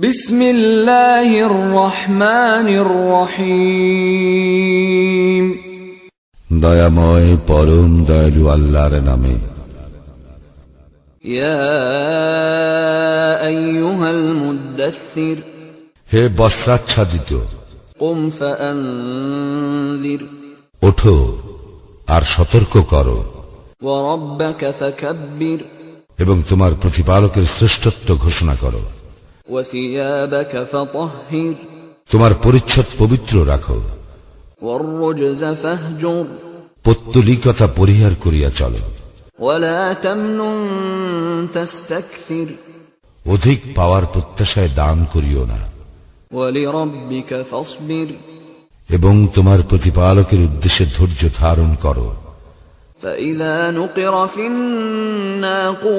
বিসমিল্লাহির রহমানির রহিম। দয়াময় পরম দয়ালু আল্লাহর নামে। ইয়া আইয়ুহাল মুদ্দাসসির, হে বস্ত্রাচ্ছাদিত, কুম ফাআনযির, ওঠো আর সতর্ক করো। ওয়া রাব্বাকা ফাকাব্বির, এবং তোমার প্রতিপালকের শ্রেষ্ঠত্ব ঘোষণা করো। ওয়া সিয়াবাকা ফাতাহহির, তোমার পরিচ্ছদ পবিত্র রাখো। ওয়ার রুজযা ফাহজুর, পৌত্তলিকতা পরিহার করিয়া চলো। ওয়ালা তামনুন তাস্তাকসির, অধিক পাওয়ার প্রত্যাশায় দান করিও না। ওয়ালিরাব্বিকা ফাসবির, এবং তোমার প্রতিপালকের উদ্দেশ্যে ধৈর্য ধারণ করো। ফাইযা নুকিরা ফিন্নাকুর,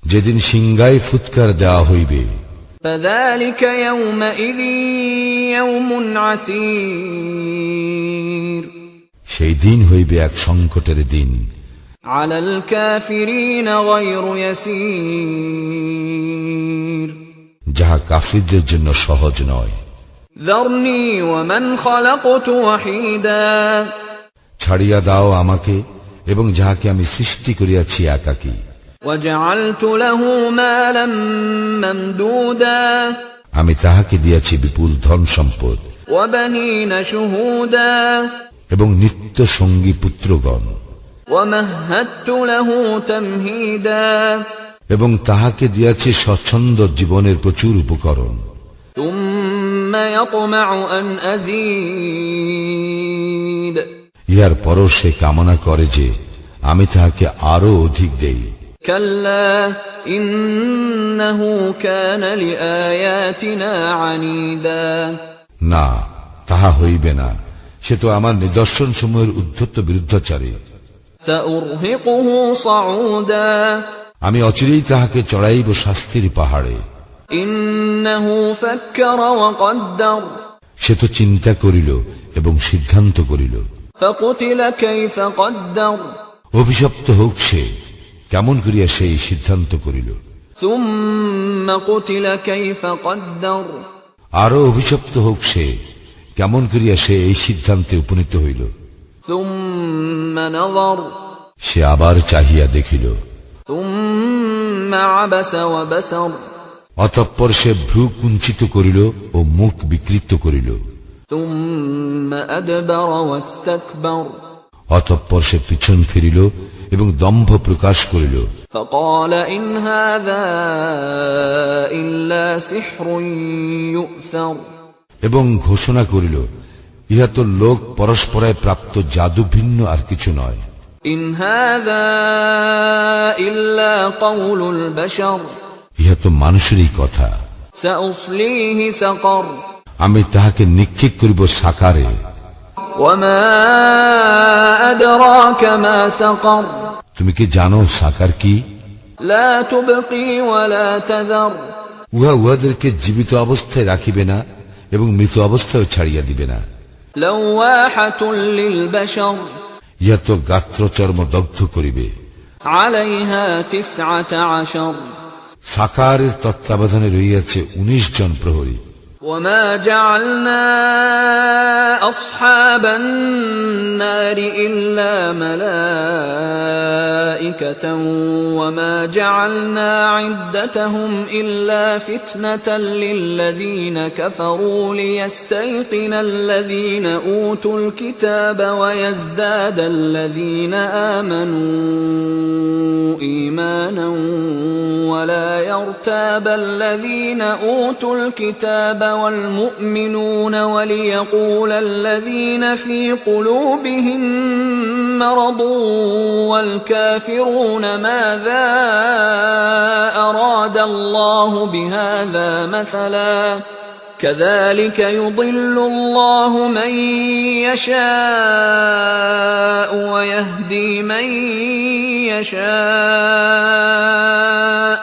যেদিন সিংগায় ফুৎকার দেওয়া হইবে, ফাযালিকা ইয়াওমাইযিন ইয়াওমুন আসীর, সেই দিন হইবে এক সংকটের দিন। আলাল কাফিরিন গায়রু ইয়াসীর, যাহা কাফিরদের জন্য সহজ নয়। যারনি ওয়া মান খালাকতু ওয়াহিদা, ছাড়িয়া দাও আমাকে এবং যাহাকে আমি সৃষ্টি করিয়াছি একাকী। ওয়াজআলতু লাহু মালাম মামদুদা, আমি তাহাকে দিয়াছি বিপুল ধন সম্পদ। ওয়া বানিনা শুহুদা, এবং নিত্য সঙ্গী পুত্রগণ। ওয়া মাহহাদতু লাহু তামহিদা, এবং তাহাকে দিয়াছি স্বচ্ছন্দ জীবনের প্রচুর উপকরণ। তুম্মা ইয়াতমাউ আন আযীদ, ইহার পরও সে কামনা করে যে আমি তাহাকে আরো অধিক দেই। কাল্লা ইন্নাহু কানা লিআয়াতিনা আনীদা, না, তাহা হইবে না, সে তো আমার নিদর্শন সমূহের উদ্ধত বিরুদ্ধাচারী। সাউরহিকুহু সাউদা, আমি অচিরেই তাহাকে চড়াইব শাস্তির পাহাড়ে। ইন্নাহু ফাক্কারা ওয়া কদ্দার, সে তো চিন্তা করিল এবং সিদ্ধান্ত করিল। ফাকুতিলা কাইফা কদ্দার, অভিশপ্ত হোক সে, কেমন করিয়া সেই সিদ্ধান্ত করিল। সুম্মা কুতিলা কাইফা কদ্দার, আরো অভিশপ্ত হোক সে, কেমন করিয়া সে এই সিদ্ধান্তে উপনীত হইল। সুম্মা নাযার, সে আবার চাহিয়া দেখিল। সুম্মা আবাসা ওয়া বাসার, অতঃপর সে ভ্রু কুঞ্চিত করিল ও মুখ বিকৃত করিল। সুম্মা আদবারা ওয়াস্তাকবার, অতঃপর সে পিছন ফিরিল এবং দম্ভ প্রকাশ করিল। ফাকালা ইন হাযা ইল্লা সিহরুন ইউসার, এবং ঘোষণা করিল, ইহা তো লোক পরস্পরায় প্রাপ্ত জাদু ভিন্ন আর কিছু নয়। ইন হাযা ইল্লা কাউলুল বাশার, ইহা তো মানুষেরই কথা। সাউসলিহি সাকার, আমি তাহাকে নিক্ষেপ করিব সাকারে। ওয়া মা আদরাকা মা সাকার, তুমি কি জানো সাকার কি? লা তুবকি ওয়া লা তাযার, উহা উহাদেরকে জীবিত অবস্থায় রাখিবে না এবং মৃত অবস্থায় ছাড়িয়া দিবে না। লাওয়াহাতুল লিল বাশার, ইহা তো গাত্র চর্ম দগ্ধ করিবে। আলাইহা 19, সাকারের তত্ত্বাবধানে রইয়াছে 19 জন প্রহরী। وما جعلنا أصحاب النار إلا ملائكة وما جعلنا عدتهم إلا فتنة للذين كفروا ليستيقن الذين أوتوا الكتاب ويزداد الذين آمنوا إيمانا ولا يرتاب الذين أوتوا الكتاب والمؤمنون وليقول الذين في قلوبهم مرض والكافرون ماذا أراد الله بهذا مثلا كذلك يضل الله من يشاء ويهدي من يشاء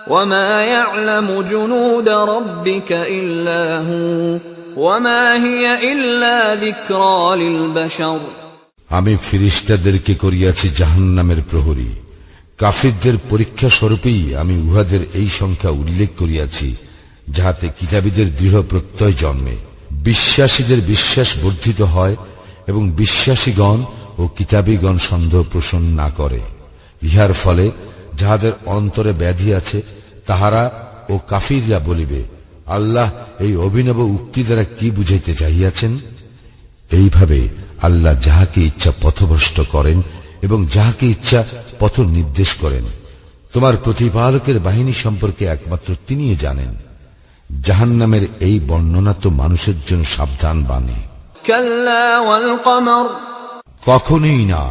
وما يعلم جنود ربك إلا هو وما هي إلا ذكرى للبشر। আমি ফেরেশতাদেরকে করিয়াছি জাহান্নামের প্রহরী, কাফিরদের পরীক্ষা স্বরূপেই আমি উহাদের এই সংখ্যা উল্লেখ করিয়াছি, যাহাতে কিতাবীদের দৃঢ় প্রত্যয় জন্মে, বিশ্বাসীদের বিশ্বাস বর্ধিত হয় এবং বিশ্বাসীগণ ও কিতাবীগণ সন্দেহ পোষণ না করে। ইহার ফলে যাহাদের অন্তরে ব্যাধি আছে তাহারা ও কাফিররা বলিবে, আল্লাহ এই অভিনব উক্তি দ্বারা কি বুঝাইতে চাহিয়াছেন? এইভাবে আল্লাহ যাহাকে ইচ্ছা পথভ্রষ্ট করেন এবং যাহাকে ইচ্ছা পথ নির্দেশ করেন। তোমার প্রতিপালকের বাহিনী সম্পর্কে একমাত্র তিনিই জানেন। জাহান্নামের এই বর্ণনা তো মানুষের জন্য সাবধান বাণী। কাল্লা ওয়াল কমর, কখনোই না।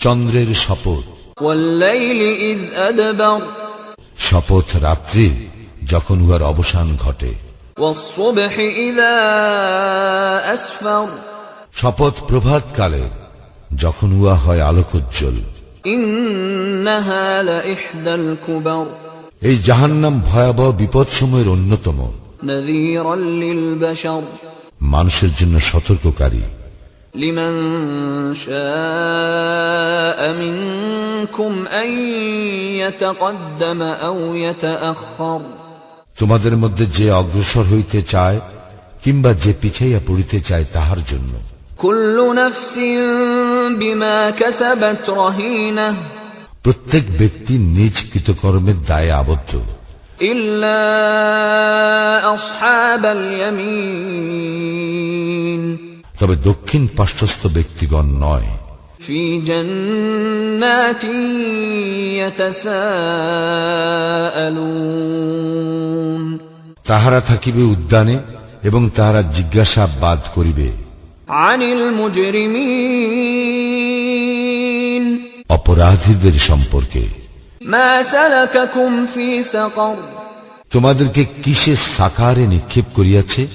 চন্দ্রের শপথ, ওয়াল্লাইলি ইয আদবার, শপথ রাত্রির যখন উহার অবসান ঘটে, ওয়াস-সুবহি ইযা আসফার, শপথ প্রভাতকালের যখন উহা হয় আলোকোজ্জ্বল। ইন্নাহা লাইহদাল কুবার, এই জাহান্নাম ভয়াবহ বিপদসমূহের অন্যতম। নাযীরাল লিল বাশার, মানুষের জন্য সতর্ককারী। লিমান শাআ মিনকুম আন ইয়াতাকাদ্দাম আও ইয়াতাআখার, তোমাদের মধ্যে যে অগ্রসর হইতে চায় কিংবা যে পিছাইয়া পড়িতে চায় তাহার জন্য। কুল্লু নাফসিন বিমা কাসাবাত রাহিনা, প্রত্যেক ব্যক্তি নিজ কৃতকর্মের দায়ে আবদ্ধ, ইল্লা আসহাবাল ইয়ামিন, তবে দক্ষিণ পার্শ্বস্থ ব্যক্তিগণ নয়। ফি জান্নাতিন ইয়াতাসাআলুন, তাহারা থাকিবে উদ্যানে এবং তাহারা জিজ্ঞাসাবাদ করিবে আনিল মুজরিমিন, অপরাধীদের সম্পর্কে। মা সালাকাকুম ফি সাকার, তোমাদেরকে কিসে সাকারে নিক্ষেপ করিয়াছে?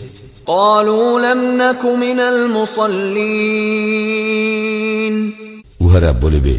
ক্বালু লাম নাকু মিনাল মুসাল্লিন, উহারা বলিবে,